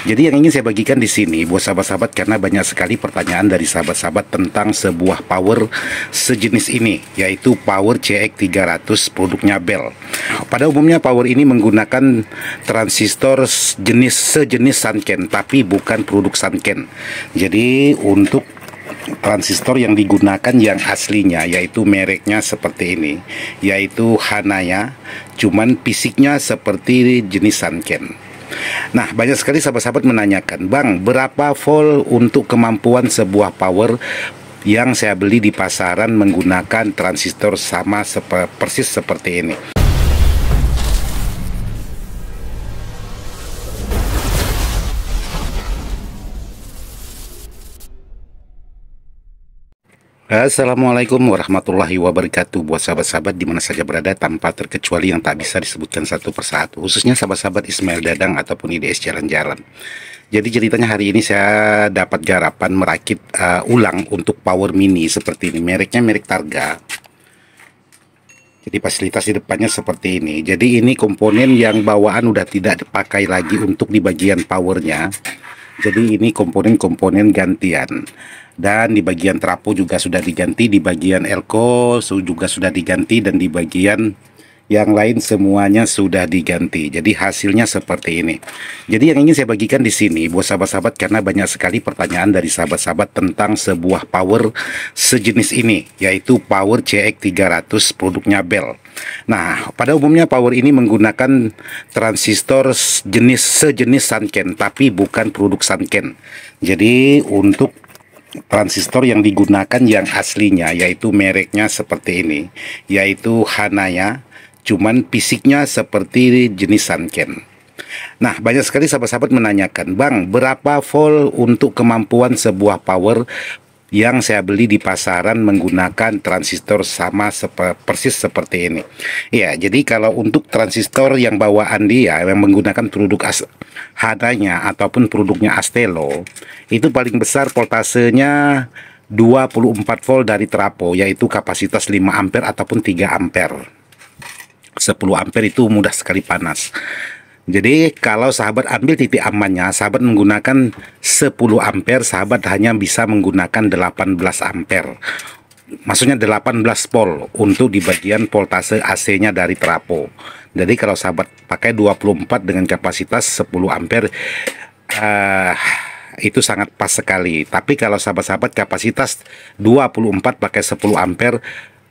Jadi yang ingin saya bagikan di sini buat sahabat-sahabat, karena banyak sekali pertanyaan dari sahabat-sahabat tentang sebuah power sejenis ini, yaitu power CX300 produknya Bell. Pada umumnya power ini menggunakan transistor sejenis Sanken, tapi bukan produk Sanken. Jadi untuk transistor yang digunakan yang aslinya, yaitu mereknya seperti ini, yaitu Hanaya, cuman fisiknya seperti jenis Sanken. Nah, banyak sekali sahabat-sahabat menanyakan, Bang, berapa volt untuk kemampuan sebuah power yang saya beli di pasaran menggunakan transistor sama persis seperti ini. Assalamualaikum warahmatullahi wabarakatuh. Buat sahabat-sahabat di mana saja berada, tanpa terkecuali yang tak bisa disebutkan satu persatu, khususnya sahabat-sahabat Ismail Dadang ataupun IDS Jalan-Jalan. Jadi ceritanya hari ini saya dapat garapan merakit ulang untuk power mini seperti ini. Mereknya merek Targa. Jadi fasilitas di depannya seperti ini. Jadi ini komponen yang bawaan udah tidak dipakai lagi untuk di bagian powernya. Jadi ini komponen-komponen gantian. Dan di bagian trapo juga sudah diganti, di bagian elko juga sudah diganti, dan di bagian yang lain semuanya sudah diganti. Jadi hasilnya seperti ini. Jadi yang ingin saya bagikan di sini buat sahabat-sahabat, karena banyak sekali pertanyaan dari sahabat-sahabat tentang sebuah power sejenis ini, yaitu power CX300 produknya Bell. Nah, pada umumnya power ini menggunakan transistor sejenis Sanken, tapi bukan produk Sanken. Jadi untuk transistor yang digunakan yang aslinya, yaitu mereknya seperti ini, yaitu Hanaya, cuman fisiknya seperti jenis Sanken. Nah, banyak sekali sahabat-sahabat menanyakan, Bang, berapa volt untuk kemampuan sebuah power yang saya beli di pasaran menggunakan transistor sama persis seperti ini. Ya, jadi kalau untuk transistor yang bawaan dia yang menggunakan produk Hanaya ataupun produknya Astelo, itu paling besar voltasenya 24 volt dari trapo, yaitu kapasitas 5 ampere ataupun 3 ampere. 10 ampere itu mudah sekali panas. Jadi kalau sahabat ambil titik amannya, sahabat menggunakan 10 ampere, sahabat hanya bisa menggunakan 18 ampere. Maksudnya 18 volt untuk di bagian voltase AC-nya dari trapo. Jadi kalau sahabat pakai 24 dengan kapasitas 10 ampere, itu sangat pas sekali. Tapi kalau sahabat-sahabat kapasitas 24 pakai 10 ampere,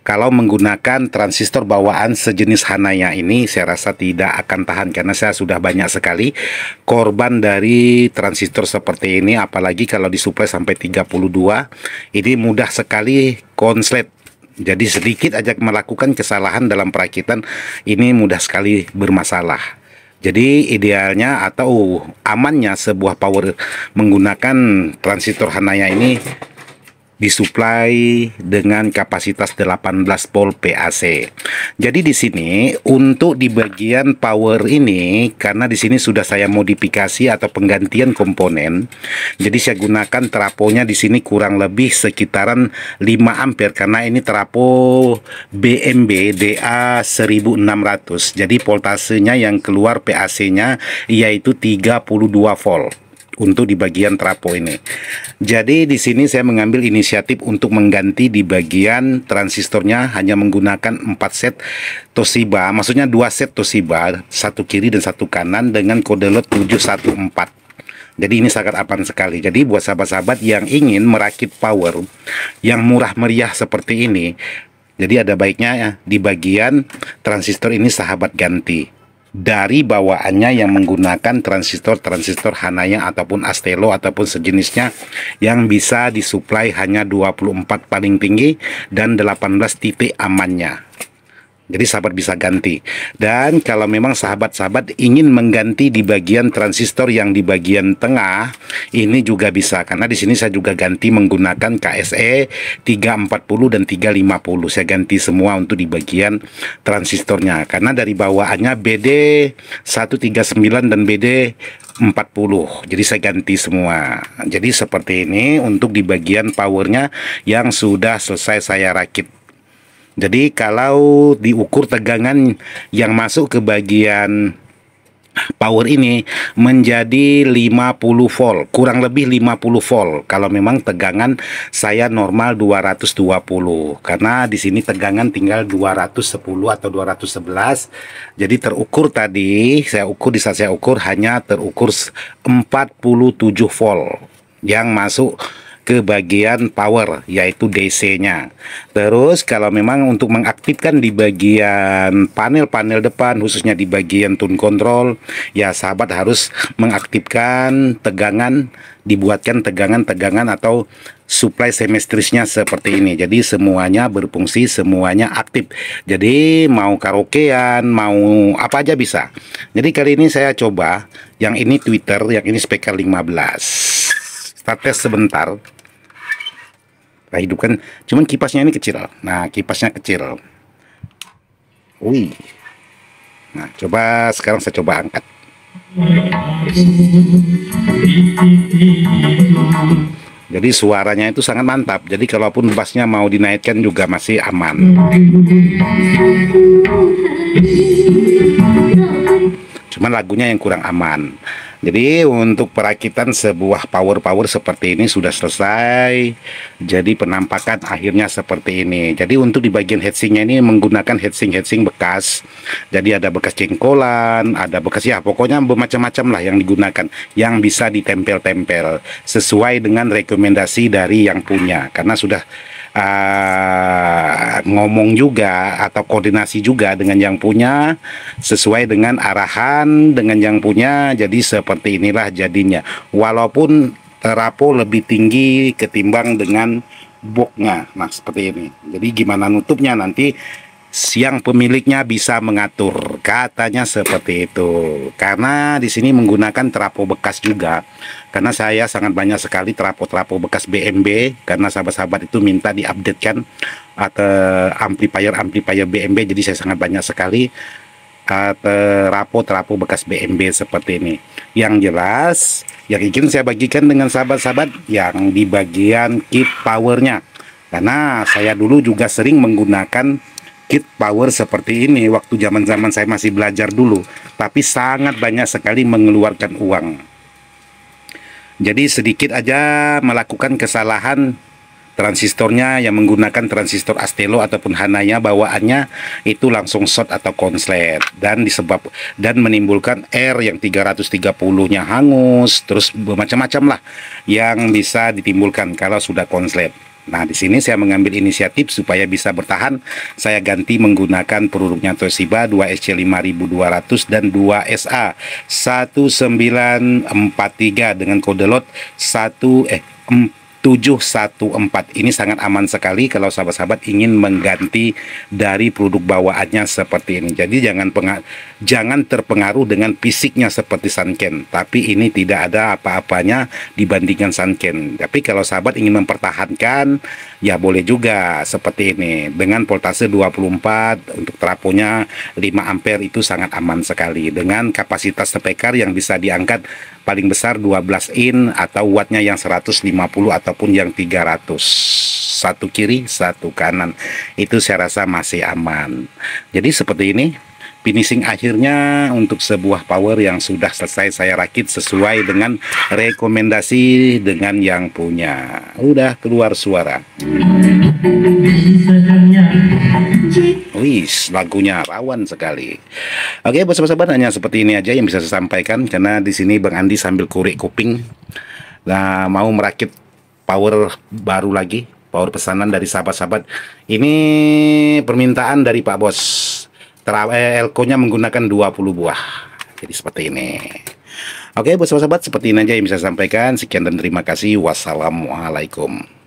kalau menggunakan transistor bawaan sejenis Hanaya ini, saya rasa tidak akan tahan, karena saya sudah banyak sekali korban dari transistor seperti ini. Apalagi kalau disuplai sampai 32, ini mudah sekali konslet. Jadi sedikit aja melakukan kesalahan dalam perakitan, ini mudah sekali bermasalah. Jadi idealnya atau amannya sebuah power menggunakan transistor Hanaya ini disuplai dengan kapasitas 18 volt PAC. Jadi di sini untuk di bagian power ini, karena di sini sudah saya modifikasi atau penggantian komponen, jadi saya gunakan traponya di sini kurang lebih sekitaran 5 ampere, karena ini trapo BMB DA 1600. Jadi voltasenya yang keluar PAC-nya yaitu 32 volt untuk di bagian trapo ini. Jadi di sini saya mengambil inisiatif untuk mengganti di bagian transistornya, hanya menggunakan 4 set Toshiba, maksudnya 2 set Toshiba, satu kiri dan satu kanan dengan kode lot 714. Jadi ini sangat aman sekali. Jadi buat sahabat-sahabat yang ingin merakit power yang murah meriah seperti ini, jadi ada baiknya ya, di bagian transistor ini sahabat ganti dari bawaannya yang menggunakan transistor Hanaya ataupun Astelo ataupun sejenisnya, yang bisa disuplai hanya 24 paling tinggi dan 18 titik amannya. Jadi sahabat bisa ganti. Dan kalau memang sahabat-sahabat ingin mengganti di bagian transistor yang di bagian tengah, ini juga bisa, karena di sini saya juga ganti menggunakan KSE 340 dan 350. Saya ganti semua untuk di bagian transistornya, karena dari bawaannya BD 139 dan BD 40. Jadi saya ganti semua. Jadi seperti ini untuk di bagian powernya yang sudah selesai saya rakit. Jadi kalau diukur tegangan yang masuk ke bagian power ini menjadi 50 volt, kurang lebih 50 volt kalau memang tegangan saya normal 220, karena di sini tegangan tinggal 210 atau 211. Jadi terukur tadi saya ukur, di saat saya ukur hanya terukur 47 volt yang masuk ke bagian power, yaitu DC-nya. Terus kalau memang untuk mengaktifkan di bagian panel-panel depan, khususnya di bagian tune control, ya sahabat harus mengaktifkan tegangan, dibuatkan tegangan-tegangan atau supply semestrisnya seperti ini. Jadi semuanya berfungsi, semuanya aktif. Jadi mau karaokean, mau apa aja bisa. Jadi kali ini saya coba yang ini tweeter, yang ini speaker 15. Kita tes sebentar. Kita hidupkan, cuman kipasnya ini kecil. Nah, kipasnya kecil. Wih. Nah, coba sekarang saya coba angkat. Jadi suaranya itu sangat mantap. Jadi kalaupun bassnya mau dinaikkan juga masih aman. Cuman lagunya yang kurang aman. Jadi untuk perakitan sebuah power seperti ini sudah selesai. Jadi penampakan akhirnya seperti ini. Jadi untuk di bagian heatsinknya ini menggunakan heatsink bekas. Jadi ada bekas jengkolan, ada bekas, ya pokoknya bermacam-macam lah yang digunakan, yang bisa ditempel-tempel sesuai dengan rekomendasi dari yang punya. Karena sudah ngomong juga atau koordinasi juga dengan yang punya, sesuai dengan arahan dengan yang punya. Jadi seperti inilah jadinya, walaupun terapo lebih tinggi ketimbang dengan boxnya. Nah seperti ini. Jadi gimana nutupnya nanti yang pemiliknya bisa mengatur, katanya seperti itu. Karena di sini menggunakan trafo bekas juga, karena saya sangat banyak sekali trafo bekas BMB, karena sahabat-sahabat itu minta diupdatekan atau amplifier BMB. Jadi saya sangat banyak sekali trafo bekas BMB seperti ini. Yang jelas yang ingin saya bagikan dengan sahabat-sahabat yang di bagian kit powernya, karena saya dulu juga sering menggunakan kit power seperti ini waktu zaman-zaman saya masih belajar dulu, tapi sangat banyak sekali mengeluarkan uang. Jadi sedikit aja melakukan kesalahan, transistornya yang menggunakan transistor Astelo ataupun Hanaya, bawaannya itu langsung short atau konslet, dan menimbulkan R yang 330-nya hangus, terus bermacam-macam lah yang bisa ditimbulkan kalau sudah konslet. Nah, di sini saya mengambil inisiatif supaya bisa bertahan. Saya ganti menggunakan produknya Toshiba 2SC5200 dan 2SA 1943 dengan kode lot 714. Ini sangat aman sekali kalau sahabat-sahabat ingin mengganti dari produk bawaannya seperti ini. Jadi jangan terpengaruh dengan fisiknya seperti Sanken, tapi ini tidak ada apa-apanya dibandingkan Sanken. Tapi kalau sahabat ingin mempertahankan, ya boleh juga seperti ini. Dengan voltase 24, untuk trafonya 5 ampere, itu sangat aman sekali. Dengan kapasitas speaker yang bisa diangkat paling besar 12 in atau wattnya yang 150 ataupun yang 300, satu kiri satu kanan, itu saya rasa masih aman. Jadi seperti ini finishing akhirnya untuk sebuah power yang sudah selesai saya rakit sesuai dengan rekomendasi dengan yang punya. Udah keluar suara. Wih, lagunya rawan sekali. Oke, buat sahabat-sahabat, hanya seperti ini aja yang bisa saya sampaikan, karena di sini Bang Andi sambil kurik kuping. Nah, mau merakit power baru lagi, power pesanan dari sahabat-sahabat. Ini permintaan dari Pak Bos. Elko-nya menggunakan 20 buah. Jadi seperti ini. Oke, buat sahabat-sahabat, seperti ini aja yang bisa saya sampaikan. Sekian dan terima kasih. Wassalamualaikum.